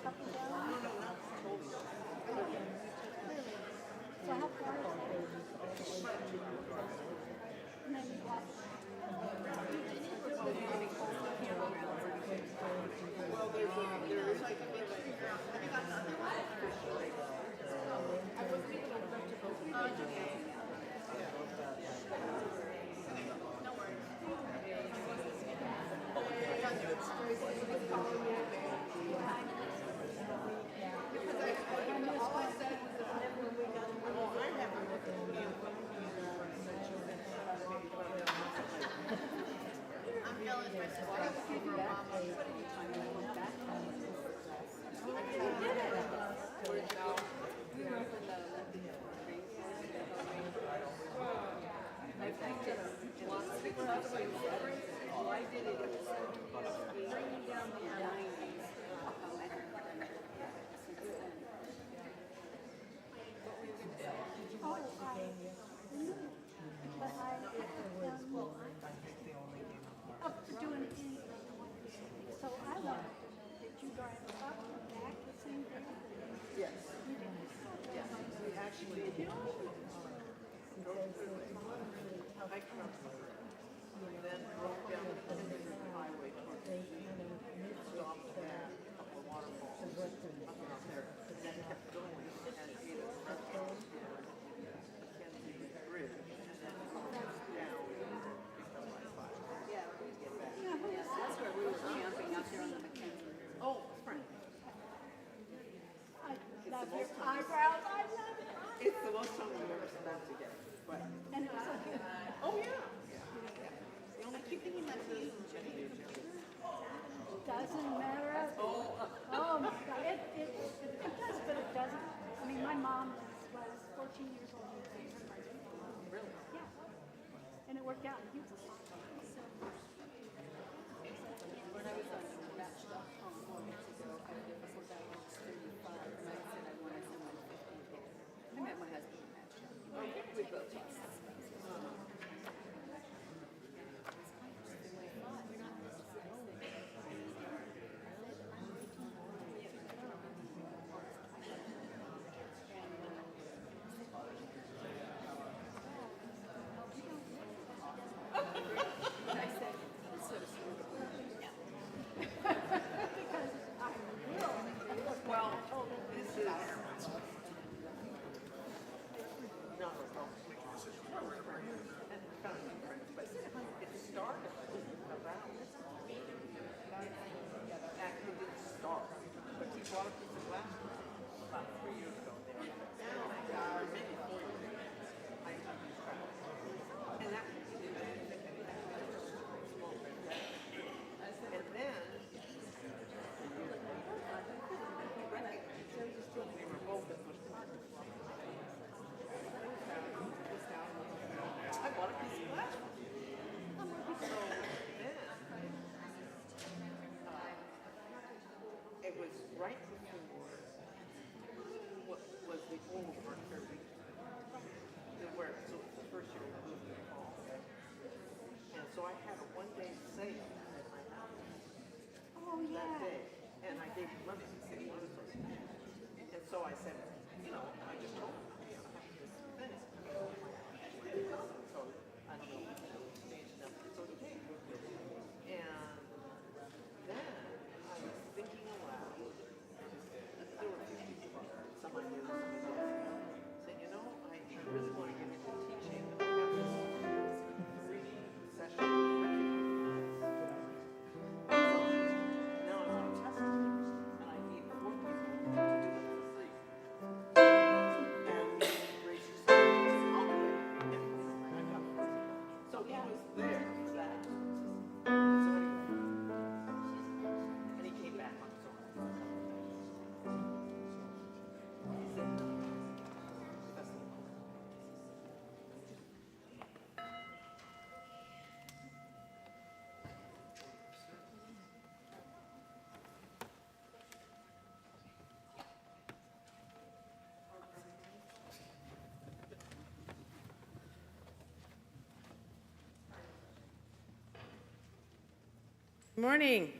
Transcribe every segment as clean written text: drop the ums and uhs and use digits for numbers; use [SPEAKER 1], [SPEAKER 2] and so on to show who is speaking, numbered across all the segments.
[SPEAKER 1] couple down? So how far is it? And then what? Doing anything. So I wondered, did you drive up and back the same day?
[SPEAKER 2] Yes. Yes. We actually drove through hiked around and then drove down the highway towards the stopped at a couple of waterfalls up around there. And then kept going and ate at a restaurant near Mackenzie Bridge and then drove down picked up my bike. Yeah, we get back.
[SPEAKER 3] That's where we were camping out there on the Mackenzie.
[SPEAKER 2] Oh, friend.
[SPEAKER 1] I love your eyebrows. I love it.
[SPEAKER 2] It's the most time we've ever spent together. But
[SPEAKER 1] And it was so good.
[SPEAKER 2] oh yeah. I keep thinking that he
[SPEAKER 1] Doesn't matter. Oh my God. It does, but it doesn't. I mean, my mom was 14 years old.
[SPEAKER 2] really.
[SPEAKER 1] Yeah. And it worked out. He was a son. So,
[SPEAKER 3] When I was on Match.com 4 weeks ago, I was I was 35, and I said I wanted someone 50. I met my husband at Match.com. We both lost.
[SPEAKER 2] Well, this is not and kind of friends, but it started around actually didn't start, but he bought a piece of glass about 3 years ago. Or maybe 4 years ago. And that and then we were both at first. I bought a piece of glass. So then, it was right before what was the old Vickery, where so it was the first year we moved to the fall. And so I had a one-day sale at my house
[SPEAKER 1] oh
[SPEAKER 2] that
[SPEAKER 1] yeah.
[SPEAKER 2] day, and I gave him money to say one of those. And so I said, you know, I just told him, I have this thing. So I don't know, changed enough, it's okay. And then I was thinking aloud. There were a few people, some I knew, some I didn't, saying, you know, I really want to get into teaching. I have this 3-session curriculum. Now I'm on test, and I need 4 people to do it for free. And Grace just said, I'll do it. And I got it. So he was there for that. So anyway, and he came back on his own. He said, no, that's the one.
[SPEAKER 4] Good morning.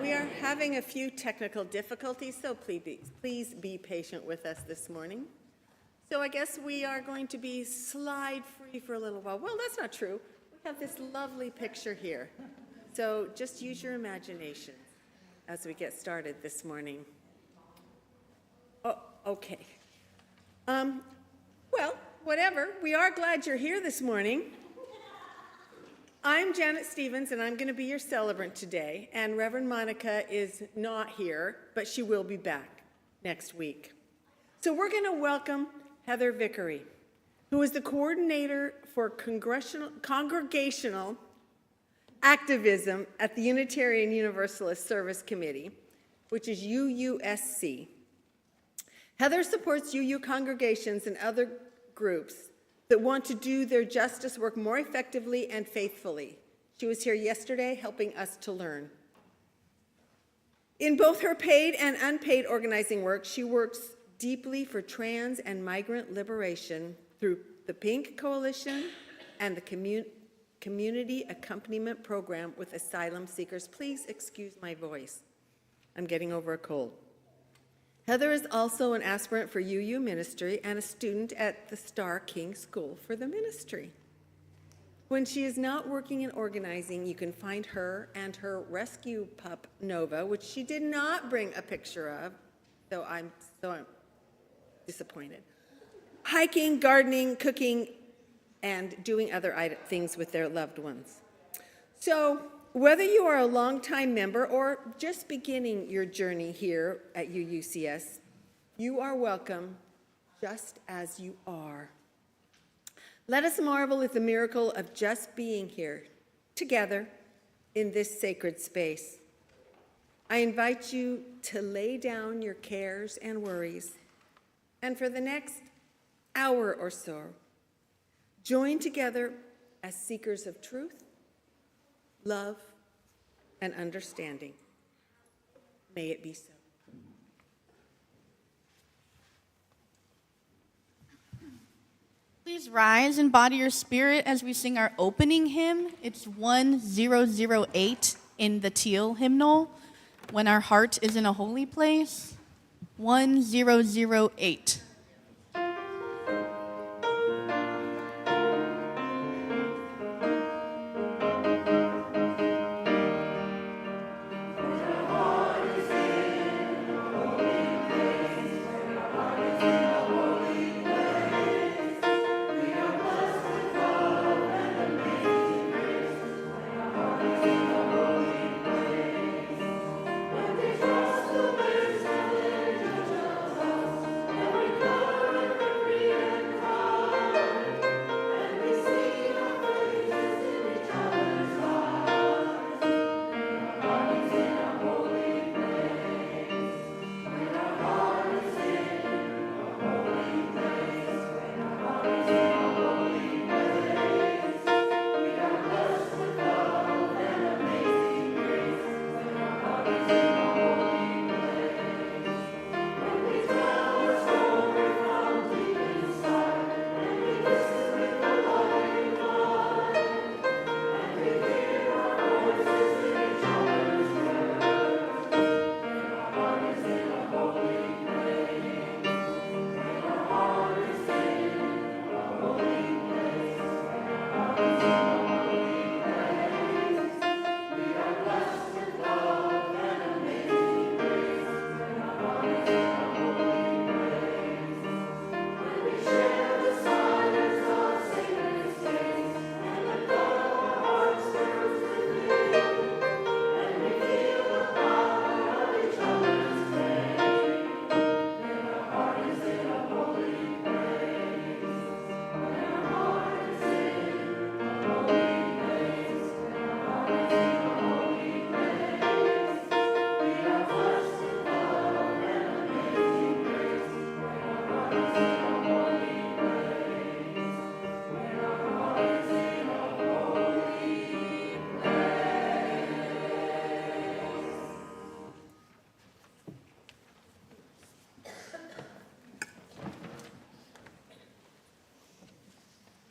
[SPEAKER 4] We are having a few technical difficulties, so please be patient with us this morning. So I guess we are going to be slide-free for a little while. Well, that's not true. We have this lovely picture here. So just use your imagination as we get started this morning. Oh, okay. Well, whatever. We are glad you're here this morning. I'm Janet Stevens, and I'm going to be your celebrant today. And Reverend Monica is not here, but she will be back next week. So we're going to welcome Heather Vickery, who is the coordinator for congregational activism at the Unitarian Universalist Service Committee, which is UUSC. Heather supports UU congregations and other groups that want to do their justice work more effectively and faithfully. She was here yesterday helping us to learn. In both her paid and unpaid organizing work, she works deeply for trans and migrant liberation through the Pink Coalition and the Community Accompaniment Program with asylum seekers. Please excuse my voice. I'm getting over a cold. Heather is also an aspirant for UU ministry and a student at the Star King School for the Ministry. When she is not working in organizing, you can find her and her rescue pup, Nova, which she did not bring a picture of, so I'm disappointed. Hiking, gardening, cooking, and doing other things with their loved ones. So whether you are a longtime member or just beginning your journey here at UUCS, you are welcome just as you are. Let us marvel at the miracle of just being here together in this sacred space. I invite you to lay down your cares and worries, and for the next hour or so, join together as seekers of truth, love, and understanding. May it be so.
[SPEAKER 5] Please rise and body your spirit as we sing our opening hymn. It's 1008 in the teal hymnal, When Our Heart is in a Holy Place. 1008.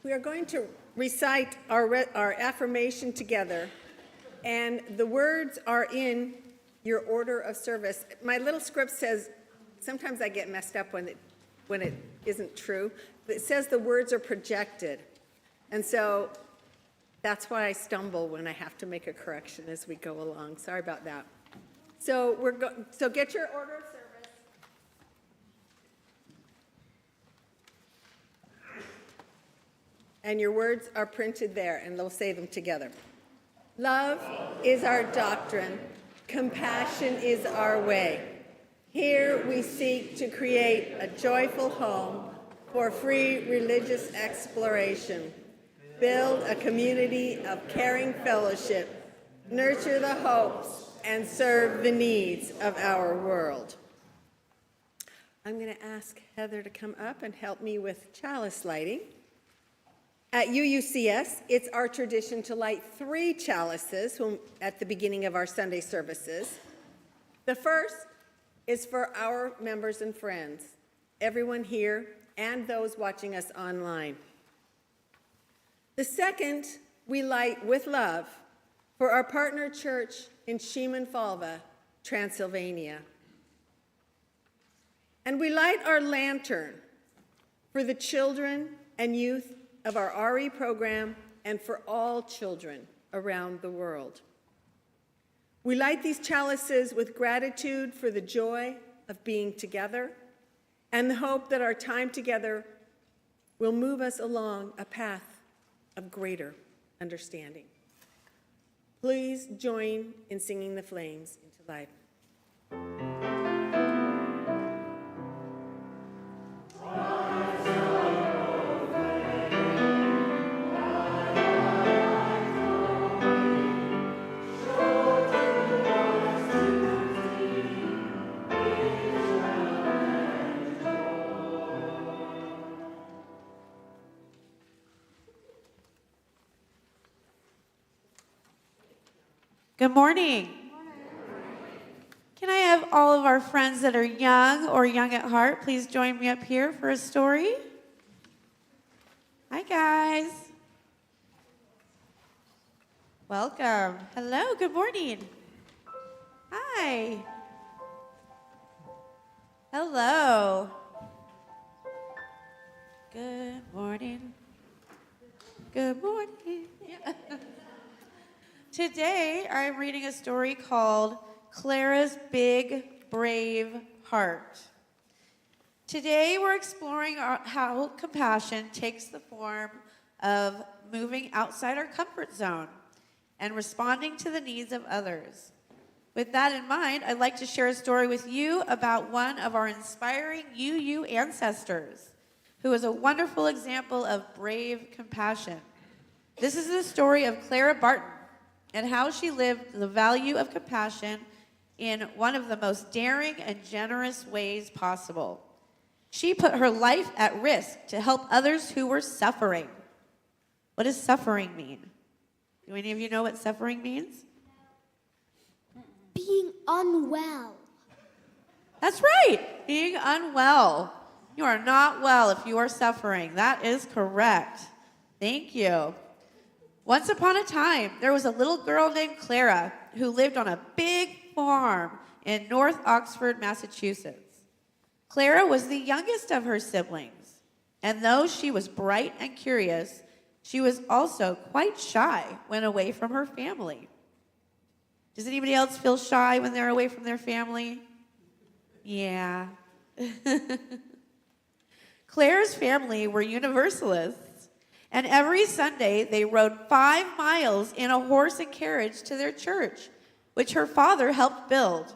[SPEAKER 4] We are going to recite our affirmation together, and the words are in your order of service. My little script says, sometimes I get messed up when it isn't true. It says the words are projected. And so that's why I stumble when I have to make a correction as we go along. Sorry about that. So so get your order of service. And your words are printed there, and they'll say them together. Love is our doctrine. Compassion is our way. Here we seek to create a joyful home for free religious exploration. Build a community of caring fellowship. Nurture the hopes and serve the needs of our world. I'm going to ask Heather to come up and help me with chalice lighting. At UUCS, it's our tradition to light 3 chalices at the beginning of our Sunday services. The first is for our members and friends, everyone here and those watching us online. The second we light with love for our partner church in Szymon-Falva, Transylvania. And we light our lantern for the children and youth of our RE program and for all children around the world. We light these chalices with gratitude for the joy of being together and the hope that our time together will move us along a path of greater understanding. Please join in singing the flames into life.
[SPEAKER 6] Good morning. Can I have all of our friends that are young or young at heart please join me up here for a story? Hi, guys. Welcome. Hello, good morning. Hi. Hello. Good morning. Good morning. Yeah. Today, I'm reading a story called Clara's Big, Brave Heart. Today, we're exploring how compassion takes the form of moving outside our comfort zone and responding to the needs of others. With that in mind, I'd like to share a story with you about one of our inspiring UU ancestors, who is a wonderful example of brave compassion. This is the story of Clara Barton, and how she lived the value of compassion in one of the most daring and generous ways possible. She put her life at risk to help others who were suffering. What does suffering mean? Do any of you know what suffering means?
[SPEAKER 7] Being unwell.
[SPEAKER 6] That's right, being unwell. You are not well if you are suffering. That is correct. Thank you. Once upon a time, there was a little girl named Clara who lived on a big farm in North Oxford, Massachusetts. Clara was the youngest of her siblings, and though she was bright and curious, she was also quite shy when away from her family. Does anybody else feel shy when they're away from their family? Yeah. Clara's family were Universalists. And every Sunday, they rode 5 miles in a horse and carriage to their church, which her father helped build.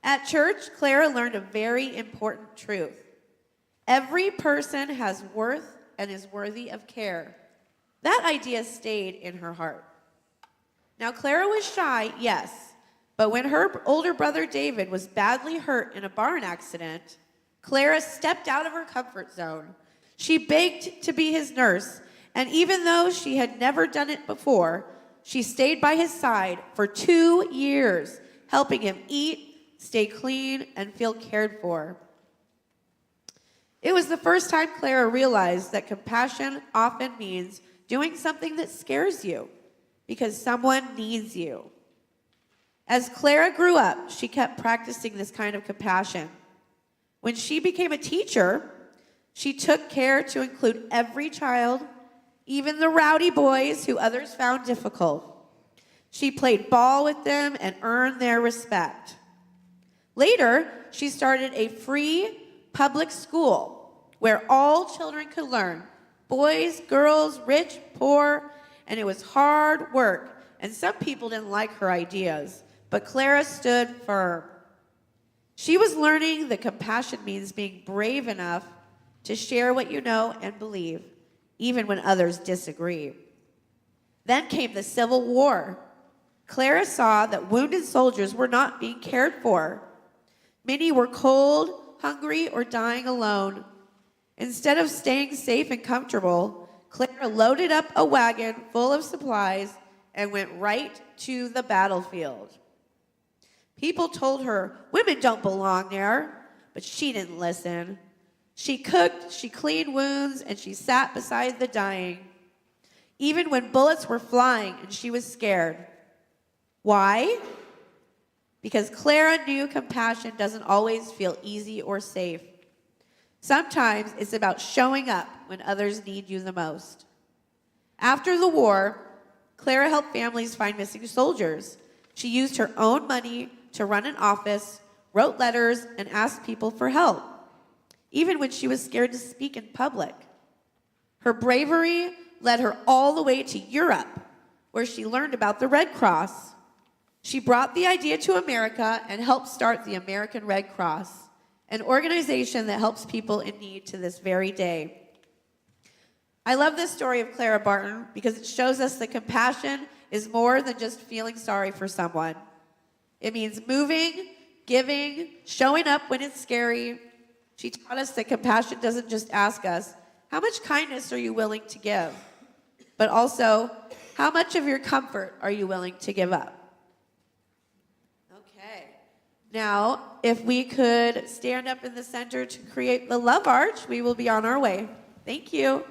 [SPEAKER 6] At church, Clara learned a very important truth. Every person has worth and is worthy of care. That idea stayed in her heart. Now, Clara was shy, yes, but when her older brother David was badly hurt in a barn accident, Clara stepped out of her comfort zone. She begged to be his nurse, and even though she had never done it before, she stayed by his side for 2 years, helping him eat, stay clean, and feel cared for. It was the first time Clara realized that compassion often means doing something that scares you because someone needs you. As Clara grew up, she kept practicing this kind of compassion. When she became a teacher, she took care to include every child, even the rowdy boys who others found difficult. She played ball with them and earned their respect. Later, she started a free public school where all children could learn, boys, girls, rich, poor, and it was hard work, and some people didn't like her ideas, but Clara stood firm. She was learning that compassion means being brave enough to share what you know and believe, even when others disagree. Then came the Civil War. Clara saw that wounded soldiers were not being cared for. Many were cold, hungry, or dying alone. Instead of staying safe and comfortable, Clara loaded up a wagon full of supplies and went right to the battlefield. People told her women don't belong there, but she didn't listen. She cooked, she cleaned wounds, and she sat beside the dying, even when bullets were flying and she was scared. Why? Because Clara knew compassion doesn't always feel easy or safe. Sometimes it's about showing up when others need you the most. After the war, Clara helped families find missing soldiers. She used her own money to run an office, wrote letters, and asked people for help, even when she was scared to speak in public. Her bravery led her all the way to Europe, where she learned about the Red Cross. She brought the idea to America and helped start the American Red Cross, an organization that helps people in need to this very day. I love this story of Clara Barton because it shows us that compassion is more than just feeling sorry for someone. It means moving, giving, showing up when it's scary. She taught us that compassion doesn't just ask us, how much kindness are you willing to give? But also, how much of your comfort are you willing to give up? Okay. Now, if we could stand up in the center to create the love arch, we will be on our way. Thank you.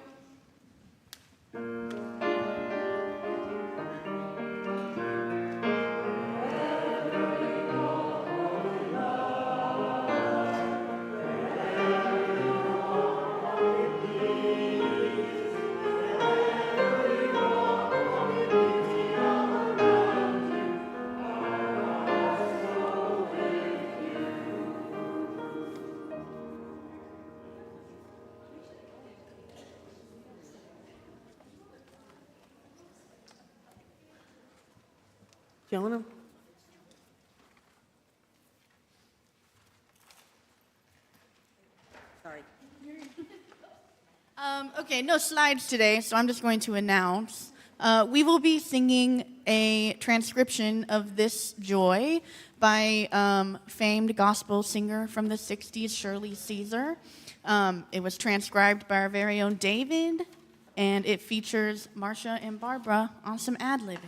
[SPEAKER 4] Jonah? Sorry.
[SPEAKER 5] Okay, no slides today, so I'm just going to announce. We will be singing a transcription of This Joy by famed gospel singer from the 60s, Shirley Caesar. It was transcribed by our very own David, and it features Marcia and Barbara on some ad-libbing.